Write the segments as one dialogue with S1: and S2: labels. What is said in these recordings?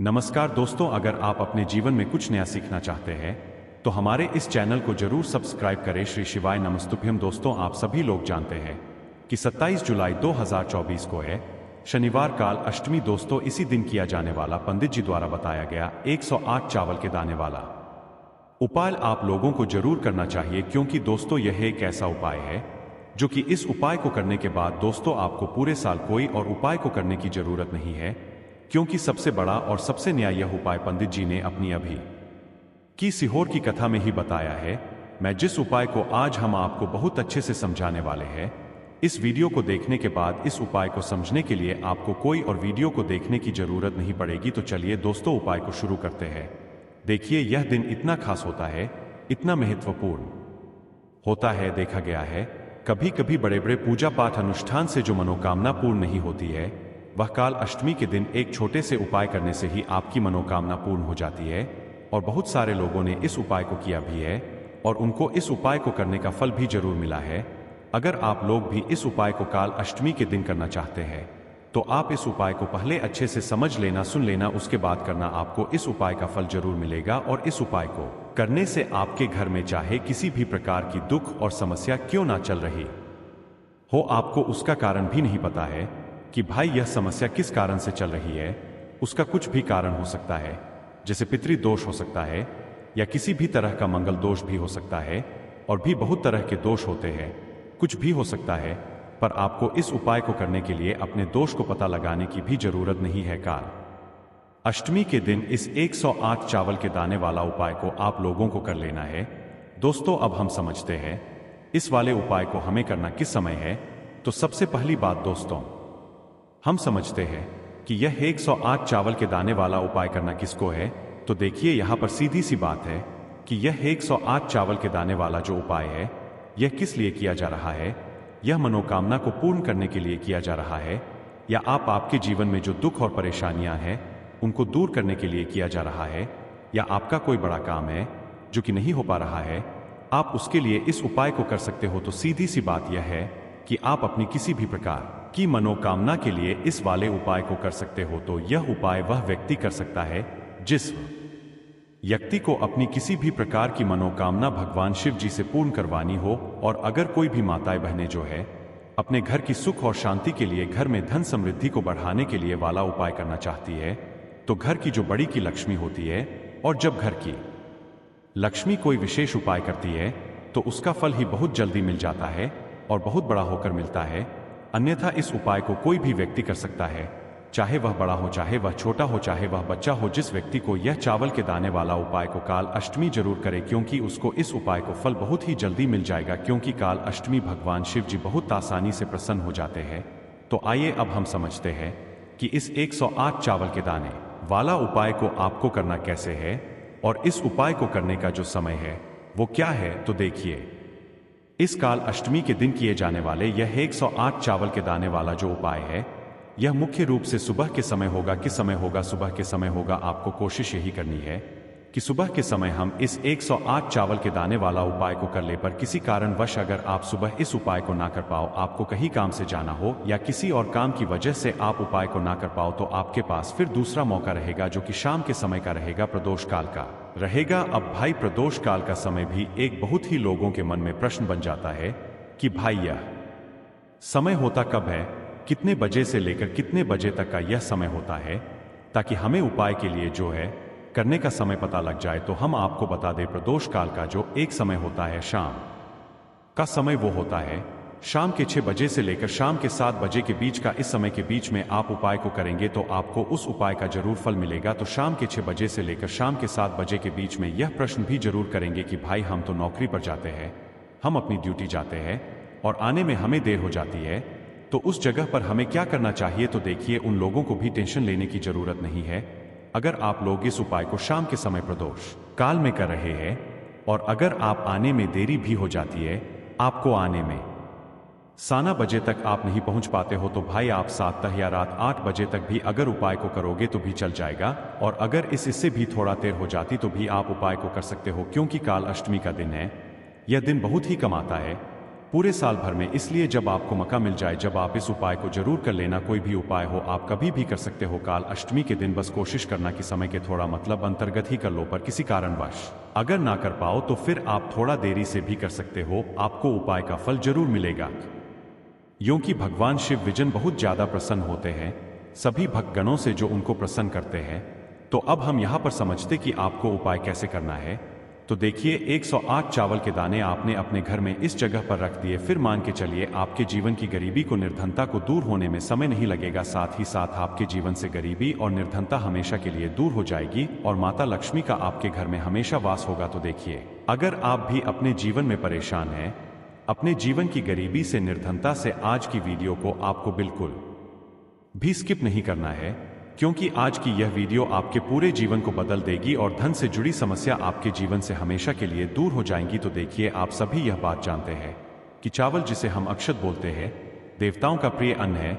S1: नमस्कार दोस्तों, अगर आप अपने जीवन में कुछ नया सीखना चाहते हैं तो हमारे इस चैनल को जरूर सब्सक्राइब करें। श्री शिवाय नमस्तुभ्यम। दोस्तों, आप सभी लोग जानते हैं कि 27 जुलाई 2024 को है शनिवार काल अष्टमी। दोस्तों, इसी दिन किया जाने वाला पंडित जी द्वारा बताया गया 108 चावल के दाने वाला उपाय आप लोगों को जरूर करना चाहिए, क्योंकि दोस्तों यह एक ऐसा उपाय है जो कि इस उपाय को करने के बाद दोस्तों आपको पूरे साल कोई और उपाय को करने की जरूरत नहीं है, क्योंकि सबसे बड़ा और सबसे नया यह उपाय पंडित जी ने अपनी अभी की सीहोर की कथा में ही बताया है। मैं जिस उपाय को आज हम आपको बहुत अच्छे से समझाने वाले हैं, इस वीडियो को देखने के बाद इस उपाय को समझने के लिए आपको कोई और वीडियो को देखने की जरूरत नहीं पड़ेगी। तो चलिए दोस्तों, उपाय को शुरू करते हैं। देखिए, यह दिन इतना खास होता है, इतना महत्वपूर्ण होता है। देखा गया है कभी कभी बड़े बड़े पूजा पाठ अनुष्ठान से जो मनोकामना पूर्ण नहीं होती है, वह काल अष्टमी के दिन एक छोटे से उपाय करने से ही आपकी मनोकामना पूर्ण हो जाती है। और बहुत सारे लोगों ने इस उपाय को किया भी है और उनको इस उपाय को करने का फल भी जरूर मिला है। अगर आप लोग भी इस उपाय को काल अष्टमी के दिन करना चाहते हैं तो आप इस उपाय को पहले अच्छे से समझ लेना, सुन लेना, उसके बाद करना। आपको इस उपाय का फल जरूर मिलेगा। और इस उपाय को करने से आपके घर में चाहे किसी भी प्रकार की दुख और समस्या क्यों ना चल रही हो, आपको उसका कारण भी नहीं पता है कि भाई यह समस्या किस कारण से चल रही है। उसका कुछ भी कारण हो सकता है, जैसे पितृदोष हो सकता है या किसी भी तरह का मंगल दोष भी हो सकता है, और भी बहुत तरह के दोष होते हैं, कुछ भी हो सकता है। पर आपको इस उपाय को करने के लिए अपने दोष को पता लगाने की भी जरूरत नहीं है। काल अष्टमी के दिन इस 108 चावल के दाने वाला उपाय को आप लोगों को कर लेना है। दोस्तों, अब हम समझते हैं इस वाले उपाय को हमें करना किस समय है। तो सबसे पहली बात दोस्तों, हम समझते हैं कि यह 108 चावल के दाने वाला उपाय करना किसको है। तो देखिए, यहां पर सीधी सी बात है कि यह 108 चावल के दाने वाला जो उपाय है, यह किस लिए किया जा रहा है। यह मनोकामना को पूर्ण करने के लिए किया जा रहा है, या आप आपके जीवन में जो दुख और परेशानियां हैं उनको दूर करने के लिए किया जा रहा है, या आपका कोई बड़ा काम है जो कि नहीं हो पा रहा है, आप उसके लिए इस उपाय को कर सकते हो। तो सीधी सी बात यह है कि आप अपनी किसी भी प्रकार की मनोकामना के लिए इस वाले उपाय को कर सकते हो। तो यह उपाय वह व्यक्ति कर सकता है जिस व्यक्ति को अपनी किसी भी प्रकार की मनोकामना भगवान शिव जी से पूर्ण करवानी हो। और अगर कोई भी माताएं बहनें जो है अपने घर की सुख और शांति के लिए, घर में धन समृद्धि को बढ़ाने के लिए वाला उपाय करना चाहती है, तो घर की जो बड़ी की लक्ष्मी होती है, और जब घर की लक्ष्मी कोई विशेष उपाय करती है तो उसका फल ही बहुत जल्दी मिल जाता है और बहुत बड़ा होकर मिलता है। अन्यथा इस उपाय को कोई भी व्यक्ति कर सकता है, चाहे वह बड़ा हो, चाहे वह छोटा हो, चाहे वह बच्चा हो। जिस व्यक्ति को यह चावल के दाने वाला उपाय को काल अष्टमी जरूर करे, क्योंकि उसको इस उपाय को फल बहुत ही जल्दी मिल जाएगा, क्योंकि काल अष्टमी भगवान शिव जी बहुत आसानी से प्रसन्न हो जाते हैं। तो आइए अब हम समझते हैं कि इस 108 चावल के दाने वाला उपाय को आपको करना कैसे है, और इस उपाय को करने का जो समय है वो क्या है। तो देखिए, इस काल अष्टमी के दिन किए जाने वाले यह 108 चावल के दाने वाला जो उपाय है, यह मुख्य रूप से सुबह के समय होगा। किस समय होगा? सुबह के समय होगा। आपको कोशिश यही करनी है कि सुबह के समय हम इस 108 चावल के दाने वाला उपाय को कर ले। पर किसी कारणवश अगर आप सुबह इस उपाय को ना कर पाओ, आपको कहीं काम से जाना हो या किसी और काम की वजह से आप उपाय को ना कर पाओ, तो आपके पास फिर दूसरा मौका रहेगा, जो कि शाम के समय का रहेगा, प्रदोष काल का रहेगा। अब भाई, प्रदोष काल का समय भी एक बहुत ही लोगों के मन में प्रश्न बन जाता है कि भाई यह समय होता कब है, कितने बजे से लेकर कितने बजे तक का यह समय होता है, ताकि हमें उपाय के लिए जो है करने का समय पता लग जाए। तो हम आपको बता दें, प्रदोष काल का जो एक समय होता है, शाम का समय, वो होता है शाम के 6 बजे से लेकर शाम के 7 बजे के बीच का। इस समय के बीच में आप उपाय को करेंगे तो आपको उस उपाय का जरूर फल मिलेगा। तो शाम के 6 बजे से लेकर शाम के 7 बजे के बीच में यह प्रश्न भी जरूर करेंगे कि भाई, हम तो नौकरी पर जाते हैं, हम अपनी ड्यूटी जाते हैं और आने में हमें देर हो जाती है, तो उस जगह पर हमें क्या करना चाहिए। तो देखिए, उन लोगों को भी टेंशन लेने की जरूरत नहीं है। अगर आप लोग इस उपाय को शाम के समय प्रदोष काल में कर रहे हैं, और अगर आप आने में देरी भी हो जाती है, आपको आने में 7 बजे तक आप नहीं पहुंच पाते हो, तो भाई आप 7 या रात 8 बजे तक भी अगर उपाय को करोगे तो भी चल जाएगा। और अगर इससे भी थोड़ा देर हो जाती तो भी आप उपाय को कर सकते हो, क्योंकि काल अष्टमी का दिन है। यह दिन बहुत ही कम आता है, पूरे साल भर में। इसलिए जब आपको मौका मिल जाए, जब आप इस उपाय को जरूर कर लेना। कोई भी उपाय हो, आप कभी भी कर सकते हो। काल अष्टमी के दिन बस कोशिश करना कि समय के थोड़ा मतलब अंतर्गत ही कर लो, पर किसी कारणवश अगर ना कर पाओ तो फिर आप थोड़ा देरी से भी कर सकते हो। आपको उपाय का फल जरूर मिलेगा, क्योंकि भगवान शिव विजन बहुत ज्यादा प्रसन्न होते हैं सभी भक्तगणों से जो उनको प्रसन्न करते हैं। तो अब हम यहां पर समझते कि आपको उपाय कैसे करना है। तो देखिए, 108 चावल के दाने आपने अपने घर में इस जगह पर रख दिए। फिर मान के चलिए आपके जीवन की गरीबी को, निर्धनता को दूर होने में समय नहीं लगेगा। साथ ही साथ आपके जीवन से गरीबी और निर्धनता हमेशा के लिए दूर हो जाएगी और माता लक्ष्मी का आपके घर में हमेशा वास होगा। तो देखिए, अगर आप भी अपने जीवन में परेशान हैं, अपने जीवन की गरीबी से, निर्धनता से, आज की वीडियो को आपको बिल्कुल भी स्किप नहीं करना है, क्योंकि आज की यह वीडियो आपके पूरे जीवन को बदल देगी और धन से जुड़ी समस्या आपके जीवन से हमेशा के लिए दूर हो जाएंगी। तो देखिए, आप सभी यह बात जानते हैं कि चावल, जिसे हम अक्षत बोलते हैं, देवताओं का प्रिय अन्न है।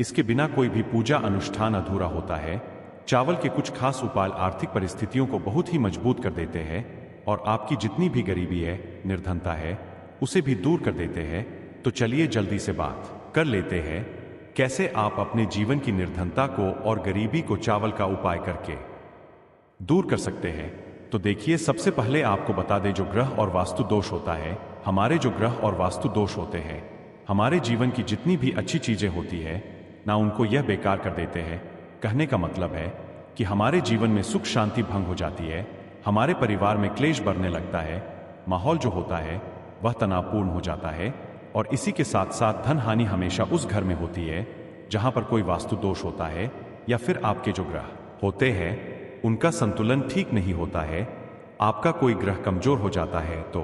S1: इसके बिना कोई भी पूजा अनुष्ठान अधूरा होता है। चावल के कुछ खास उपाय आर्थिक परिस्थितियों को बहुत ही मजबूत कर देते हैं और आपकी जितनी भी गरीबी है, निर्धनता है, उसे भी दूर कर देते हैं। तो चलिए जल्दी से बात कर लेते हैं कैसे आप अपने जीवन की निर्धनता को और गरीबी को चावल का उपाय करके दूर कर सकते हैं। तो देखिए, सबसे पहले आपको बता दें, जो ग्रह और वास्तु दोष होता है, हमारे जो ग्रह और वास्तु दोष होते हैं, हमारे जीवन की जितनी भी अच्छी चीजें होती है ना, उनको यह बेकार कर देते हैं। कहने का मतलब है कि हमारे जीवन में सुख शांति भंग हो जाती है, हमारे परिवार में क्लेश बढ़ने लगता है, माहौल जो होता है वह तनावपूर्ण हो जाता है और इसी के साथ साथ धन हानि हमेशा उस घर में होती है जहां पर कोई वास्तु दोष होता है या फिर आपके जो ग्रह होते हैं उनका संतुलन ठीक नहीं होता है, आपका कोई ग्रह कमजोर हो जाता है। तो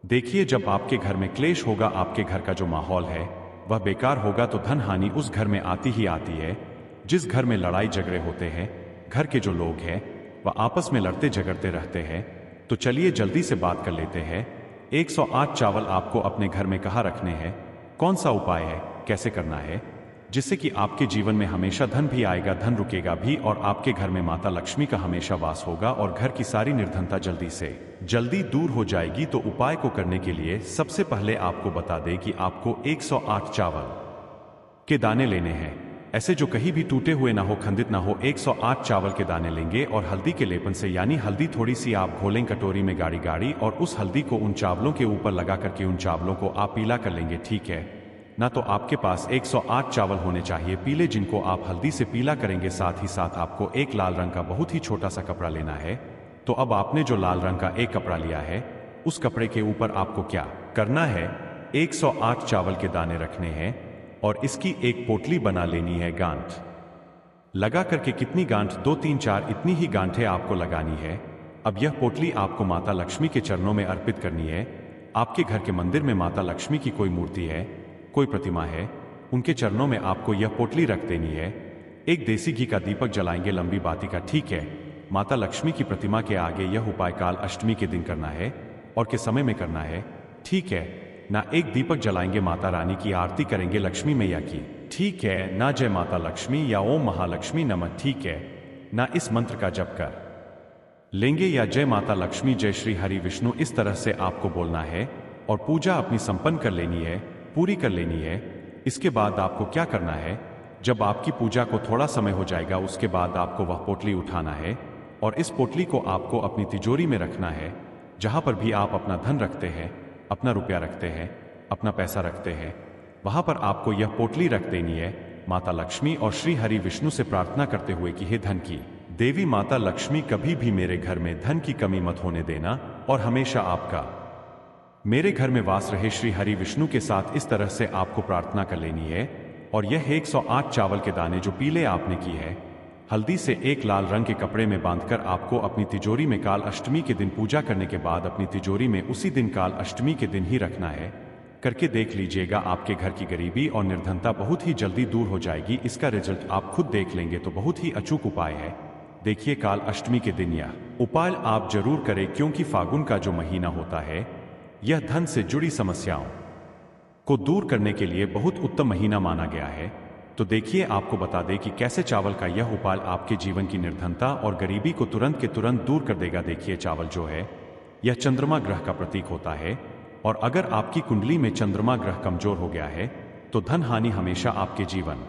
S1: देखिए, जब आपके घर में क्लेश होगा, आपके घर का जो माहौल है वह बेकार होगा, तो धन हानि उस घर में आती ही आती है। जिस घर में लड़ाई झगड़े होते हैं, घर के जो लोग हैं वह आपस में लड़ते झगड़ते रहते हैं। तो चलिए जल्दी से बात कर लेते हैं। 108 चावल आपको अपने घर में कहाँ रखने हैं, कौन सा उपाय है, कैसे करना है, जिससे कि आपके जीवन में हमेशा धन भी आएगा, धन रुकेगा भी और आपके घर में माता लक्ष्मी का हमेशा वास होगा और घर की सारी निर्धनता जल्दी से जल्दी दूर हो जाएगी। तो उपाय को करने के लिए सबसे पहले आपको बता दें कि आपको 108 चावल के दाने लेने हैं, ऐसे जो कहीं भी टूटे हुए ना हो, खंडित ना हो। 108 चावल के दाने लेंगे और हल्दी के लेपन से, यानी हल्दी थोड़ी सी आप घोलें कटोरी में गाड़ी गाड़ी और उस हल्दी को उन चावलों के ऊपर लगा करके उन चावलों को आप पीला कर लेंगे, ठीक है ना। तो आपके पास 108 चावल होने चाहिए पीले, जिनको आप हल्दी से पीला करेंगे। साथ ही साथ आपको एक लाल रंग का बहुत ही छोटा सा कपड़ा लेना है। तो अब आपने जो लाल रंग का एक कपड़ा लिया है, उस कपड़े के ऊपर आपको क्या करना है, 108 चावल के दाने रखने हैं और इसकी एक पोटली बना लेनी है। गांठ लगा करके, कितनी गांठ, 2 3 4 इतनी ही गांठें आपको लगानी है। अब यह पोटली आपको माता लक्ष्मी के चरणों में अर्पित करनी है। आपके घर के मंदिर में माता लक्ष्मी की कोई मूर्ति है, कोई प्रतिमा है, उनके चरणों में आपको यह पोटली रख देनी है। एक देसी घी का दीपक जलाएंगे, लंबी बाती का, ठीक है। माता लक्ष्मी की प्रतिमा के आगे यह उपाय काल अष्टमी के दिन करना है और के समय में करना है, ठीक है ना। एक दीपक जलाएंगे, माता रानी की आरती करेंगे, लक्ष्मी मैया की, ठीक है ना। जय माता लक्ष्मी या ओम महालक्ष्मी नमः, ठीक है ना। इस मंत्र का जप कर लेंगे या जय माता लक्ष्मी, जय श्री हरि विष्णु, इस तरह से आपको बोलना है और पूजा अपनी संपन्न कर लेनी है, पूरी कर लेनी है। इसके बाद आपको क्या करना है, जब आपकी पूजा को थोड़ा समय हो जाएगा, उसके बाद आपको वह पोटली उठाना है और इस पोटली को आपको अपनी तिजोरी में रखना है। जहां पर भी आप अपना धन रखते हैं, अपना रुपया रखते हैं, अपना पैसा रखते हैं, वहां पर आपको यह पोटली रख देनी है, माता लक्ष्मी और श्री हरि विष्णु से प्रार्थना करते हुए कि हे धन की देवी माता लक्ष्मी, कभी भी मेरे घर में धन की कमी मत होने देना और हमेशा आपका मेरे घर में वास रहे। श्री हरि विष्णु के साथ इस तरह से आपको प्रार्थना कर लेनी है। और यह 108 चावल के दाने जो पीले आपने की है, हल्दी से एक लाल रंग के कपड़े में बांधकर आपको अपनी तिजोरी में काल अष्टमी के दिन पूजा करने के बाद अपनी तिजोरी में उसी दिन काल अष्टमी के दिन ही रखना है। करके देख लीजिएगा, आपके घर की गरीबी और निर्धनता बहुत ही जल्दी दूर हो जाएगी। इसका रिजल्ट आप खुद देख लेंगे। तो बहुत ही अचूक उपाय है। देखिए, काल अष्टमी के दिन यह उपाय आप जरूर करें, क्योंकि फागुन का जो महीना होता है यह धन से जुड़ी समस्याओं को दूर करने के लिए बहुत उत्तम महीना माना गया है। तो देखिए, आपको बता दें कि कैसे चावल का यह उपाय आपके जीवन की निर्धनता और गरीबी को तुरंत के तुरंत दूर कर देगा। देखिए, चावल जो है यह चंद्रमा ग्रह का प्रतीक होता है और अगर आपकी कुंडली में चंद्रमा ग्रह कमजोर हो गया है तो धन हानि हमेशा आपके जीवन